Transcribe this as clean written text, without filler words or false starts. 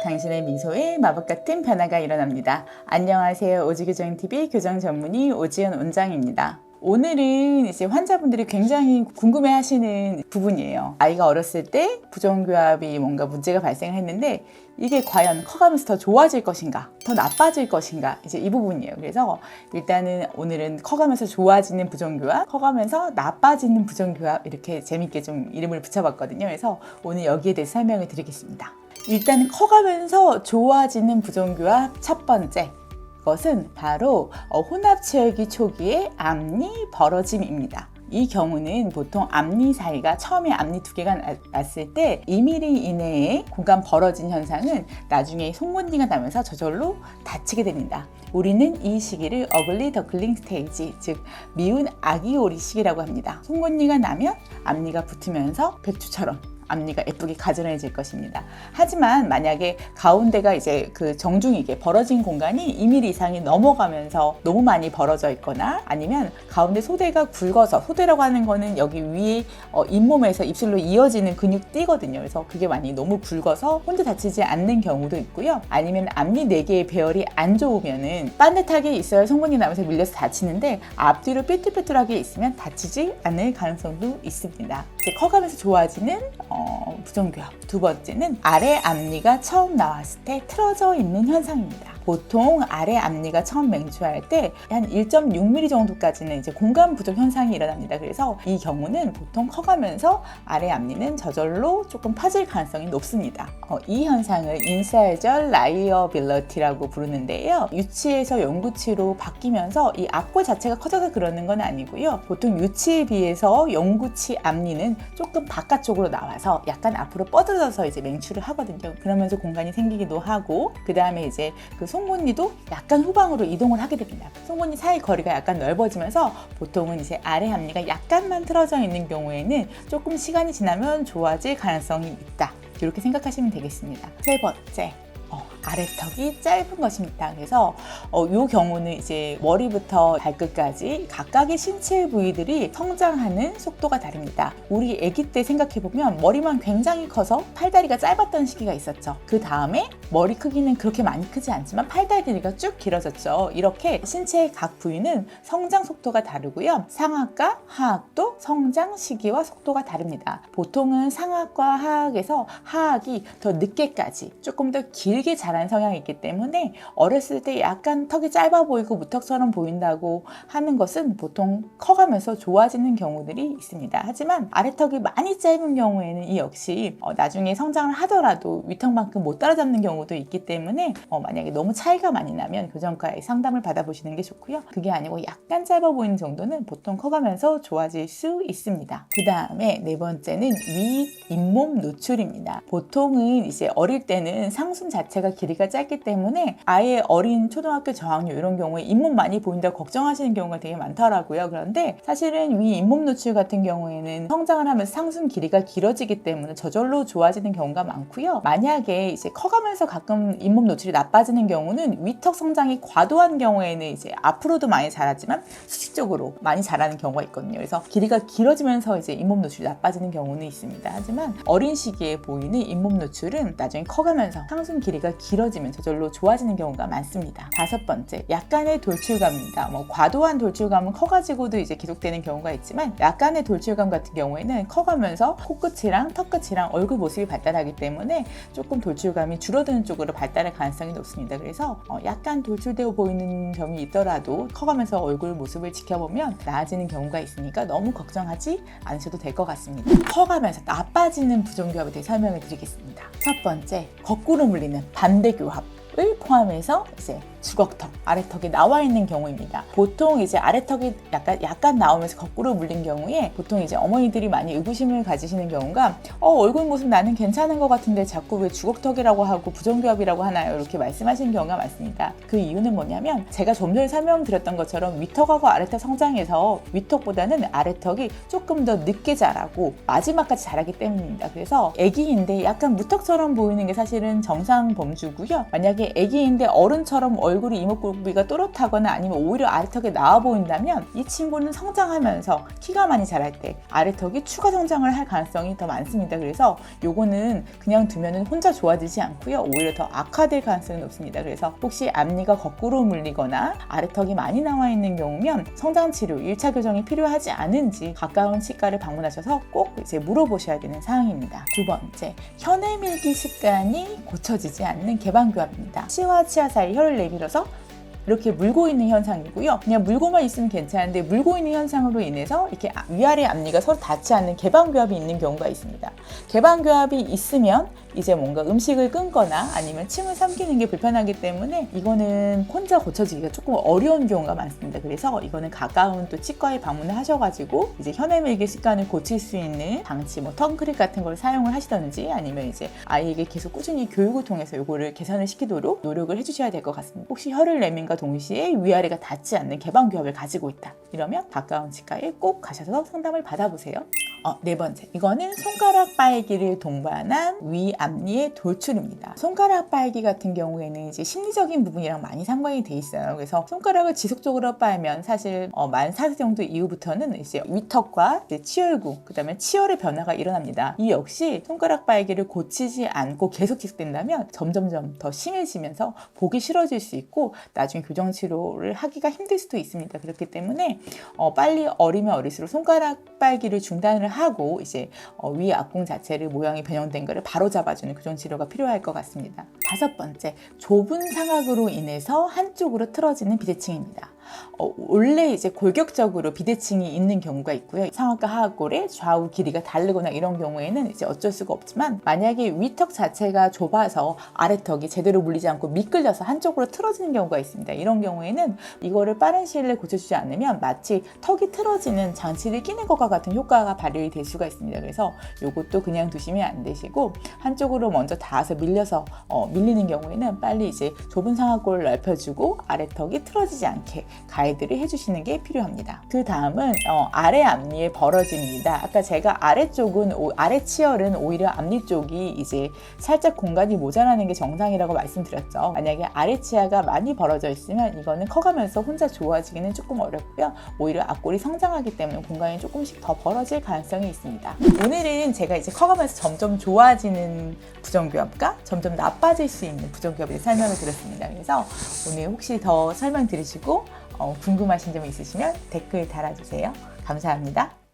당신의 미소에 마법 같은 변화가 일어납니다. 안녕하세요. 오지교정TV 교정 전문의 오지연 원장입니다. 오늘은 이제 환자분들이 굉장히 궁금해 하시는 부분이에요. 아이가 어렸을 때 부정교합이 뭔가 문제가 발생했는데 이게 과연 커가면서 더 좋아질 것인가, 더 나빠질 것인가, 이제 이 부분이에요. 그래서 일단은 오늘은 커가면서 좋아지는 부정교합, 커가면서 나빠지는 부정교합, 이렇게 재밌게 좀 이름을 붙여봤거든요. 그래서 오늘 여기에 대해서 설명을 드리겠습니다. 일단 커가면서 좋아지는 부정교합 첫 번째 것은 바로 혼합체열기 초기의 앞니 벌어짐입니다. 이 경우는 보통 앞니 사이가 처음에 앞니 두 개가 났을 때 2mm 이내에 공간 벌어진 현상은 나중에 송곳니가 나면서 저절로 닫히게 됩니다. 우리는 이 시기를 어글리 더클링 스테이지, 즉 미운 아기오리 시기라고 합니다. 송곳니가 나면 앞니가 붙으면서 백주처럼 앞니가 예쁘게 가지런해질 것입니다. 하지만 만약에 가운데가 이제 그 정중이게 벌어진 공간이 2mm 이상이 넘어가면서 너무 많이 벌어져 있거나 아니면 가운데 소대가 굵어서, 소대라고 하는 거는 여기 위에 잇몸에서 입술로 이어지는 근육띠거든요. 그래서 그게 많이 너무 굵어서 혼자 다치지 않는 경우도 있고요. 아니면 앞니 4개의 배열이 안 좋으면은 반듯하게 있어야 송곳니 나면서 밀려서 다치는데 앞뒤로 삐뚤삐뚤하게 있으면 다치지 않을 가능성도 있습니다. 이제 커가면서 좋아지는 부정교합. 두 번째는 아래 앞니가 처음 나왔을 때 틀어져 있는 현상입니다. 보통 아래 앞니가 처음 맹추할 때 한 1.6mm 정도까지는 이제 공간 부족 현상이 일어납니다. 그래서 이 경우는 보통 커가면서 아래 앞니는 저절로 조금 파질 가능성이 높습니다. 이 현상을 인사이절 라이어빌러티라고 부르는데요. 유치에서 영구치로 바뀌면서 이 앞골 자체가 커져서 그러는 건 아니고요. 보통 유치에 비해서 영구치 앞니는 조금 바깥쪽으로 나와서 약간 앞으로 뻗어져서 이제 맹추를 하거든요. 그러면서 공간이 생기기도 하고, 그 다음에 이제 그 송곳니도 약간 후방으로 이동을 하게 됩니다. 송곳니 사이 거리가 약간 넓어지면서 보통은 이제 아래 앞니가 약간만 틀어져 있는 경우에는 조금 시간이 지나면 좋아질 가능성이 있다. 이렇게 생각하시면 되겠습니다. 세 번째. 아래턱이 짧은 것입니다. 그래서 이 경우는 이제 머리부터 발끝까지 각각의 신체 부위들이 성장하는 속도가 다릅니다. 우리 아기 때 생각해보면 머리만 굉장히 커서 팔다리가 짧았던 시기가 있었죠. 그 다음에 머리 크기는 그렇게 많이 크지 않지만 팔다리가 쭉 길어졌죠. 이렇게 신체의 각 부위는 성장 속도가 다르고요. 상악과 하악도 성장 시기와 속도가 다릅니다. 보통은 상악과 하악에서 하악이 더 늦게까지 조금 더 길게 자란 성향이 있기 때문에 어렸을 때 약간 턱이 짧아 보이고 무턱처럼 보인다고 하는 것은 보통 커가면서 좋아지는 경우들이 있습니다. 하지만 아래턱이 많이 짧은 경우에는 이 역시 나중에 성장을 하더라도 위턱만큼 못 따라잡는 경우도 있기 때문에 만약에 너무 차이가 많이 나면 교정과의 상담을 받아보시는 게 좋고요. 그게 아니고 약간 짧아 보이는 정도는 보통 커가면서 좋아질 수 있습니다. 그 다음에 네 번째는 위 잇몸 노출입니다. 보통은 이제 어릴 때는 상순 자체가 길이가 짧기 때문에 아예 어린 초등학교 저학년 이런 경우에 잇몸 많이 보인다고 걱정하시는 경우가 되게 많더라고요. 그런데 사실은 위 잇몸 노출 같은 경우에는 성장을 하면서 상순 길이가 길어지기 때문에 저절로 좋아지는 경우가 많고요. 만약에 이제 커가면서 가끔 잇몸 노출이 나빠지는 경우는 위턱 성장이 과도한 경우에는 이제 앞으로도 많이 자라지만 수직적으로 많이 자라는 경우가 있거든요. 그래서 길이가 길어지면서 이제 잇몸 노출이 나빠지는 경우는 있습니다. 하지만 어린 시기에 보이는 잇몸 노출은 나중에 커가면서 상순 길이가 길어지면 저절로 좋아지는 경우가 많습니다. 다섯 번째, 약간의 돌출감입니다. 과도한 돌출감은 커가지고도 이제 계속되는 경우가 있지만 약간의 돌출감 같은 경우에는 커가면서 코끝이랑 턱끝이랑 얼굴 모습이 발달하기 때문에 조금 돌출감이 줄어드는 쪽으로 발달할 가능성이 높습니다. 그래서 약간 돌출되어 보이는 점이 있더라도 커가면서 얼굴 모습을 지켜보면 나아지는 경우가 있으니까 너무 걱정하지 않으셔도 될 것 같습니다. 커가면서 나빠지는 부정교합에 대해 설명을 드리겠습니다. 첫 번째, 거꾸로 물리는 반대교합을 포함해서 이제 주걱턱, 아래턱이 나와 있는 경우입니다. 보통 이제 아래턱이 약간 나오면서 거꾸로 물린 경우에 보통 이제 어머니들이 많이 의구심을 가지시는 경우가 얼굴 모습 나는 괜찮은 것 같은데 자꾸 왜 주걱턱이라고 하고 부정교합이라고 하나요? 이렇게 말씀하시는 경우가 많습니다. 그 이유는 뭐냐면 제가 좀 전에 설명드렸던 것처럼 위턱하고 아래턱 성장에서 위턱보다는 아래턱이 조금 더 늦게 자라고 마지막까지 자라기 때문입니다. 그래서 아기인데 약간 무턱처럼 보이는 게 사실은 정상 범주고요. 만약에 아기인데 어른처럼 얼굴이 이목구비가 또렷하거나 아니면 오히려 아래턱이 나와 보인다면 이 친구는 성장하면서 키가 많이 자랄 때 아래턱이 추가 성장을 할 가능성이 더 많습니다. 그래서 요거는 그냥 두면은 혼자 좋아지지 않고요. 오히려 더 악화될 가능성이 높습니다. 그래서 혹시 앞니가 거꾸로 물리거나 아래턱이 많이 나와 있는 경우면 성장 치료, 1차 교정이 필요하지 않은지 가까운 치과를 방문하셔서 꼭 이제 물어보셔야 되는 사항입니다. 두 번째, 혀내 밀기 습관이 고쳐지지 않는 개방교합입니다. 치와 치아 사이 혀를 내밀어서 이렇게 물고 있는 현상이고요. 그냥 물고만 있으면 괜찮은데 물고 있는 현상으로 인해서 이렇게 위아래 앞니가 서로 닿지 않는 개방교합이 있는 경우가 있습니다. 개방교합이 있으면 이제 뭔가 음식을 끊거나 아니면 침을 삼키는 게 불편하기 때문에 이거는 혼자 고쳐지기가 조금 어려운 경우가 많습니다. 그래서 이거는 가까운 또 치과에 방문을 하셔가지고 이제 혀내 밀기 습관을 고칠 수 있는 장치, 뭐 턴크립 같은 걸 사용을 하시던지 아니면 이제 아이에게 계속 꾸준히 교육을 통해서 이거를 개선을 시키도록 노력을 해주셔야 될 것 같습니다. 혹시 혀를 내민과 동시에 위아래가 닿지 않는 개방교합을 가지고 있다. 이러면 가까운 치과에 꼭 가셔서 상담을 받아보세요. 네 번째, 이거는 손가락 빨기를 동반한 위 앞니의 돌출입니다. 손가락 빨기 같은 경우에는 이제 심리적인 부분이랑 많이 상관이 돼 있어요. 그래서 손가락을 지속적으로 빨면 사실 만 4세 정도 이후부터는 이제 위턱과 이제 치열구, 그다음에 치열의 변화가 일어납니다. 이 역시 손가락 빨기를 고치지 않고 계속 지속된다면 점점점 더 심해지면서 보기 싫어질 수 있고 나중에 교정 치료를 하기가 힘들 수도 있습니다. 그렇기 때문에 빨리 어리면 어릴수록 손가락 빨기를 중단을 하고 이제 위 앞궁 자체를 모양이 변형된 것을 바로 잡아주는 교정 치료가 필요할 것 같습니다. 다섯 번째, 좁은 상악으로 인해서 한쪽으로 틀어지는 비대칭입니다. 원래 이제 골격적으로 비대칭이 있는 경우가 있고요. 상악과 하악골의 좌우 길이가 다르거나 이런 경우에는 이제 어쩔 수가 없지만 만약에 위턱 자체가 좁아서 아래턱이 제대로 물리지 않고 미끌려서 한쪽으로 틀어지는 경우가 있습니다. 이런 경우에는 이거를 빠른 시일 내에 고쳐주지 않으면 마치 턱이 틀어지는 장치를 끼는 것과 같은 효과가 발휘 될 수가 있습니다. 그래서 이것도 그냥 두시면 안 되시고 한쪽으로 먼저 닿아서 밀리는 경우에는 빨리 이제 좁은 상악골을 넓혀주고 아래턱이 틀어지지 않게 가이드를 해주시는 게 필요합니다. 그 다음은 아래 앞니의 벌어짐입니다. 아까 제가 아래 치열은 오히려 앞니 쪽이 이제 살짝 공간이 모자라는 게 정상이라고 말씀드렸죠. 만약에 아래 치아가 많이 벌어져 있으면 이거는 커가면서 혼자 좋아지기는 조금 어렵고요. 오히려 앞골이 성장하기 때문에 공간이 조금씩 더 벌어질 가능성이 있습니다. 오늘은 제가 이제 커가면서 점점 좋아지는 부정교합과 점점 나빠질 수 있는 부정교합에 대해 설명을 드렸습니다. 그래서 오늘 혹시 더 설명 들으시고 궁금하신 점 있으시면 댓글 달아주세요. 감사합니다.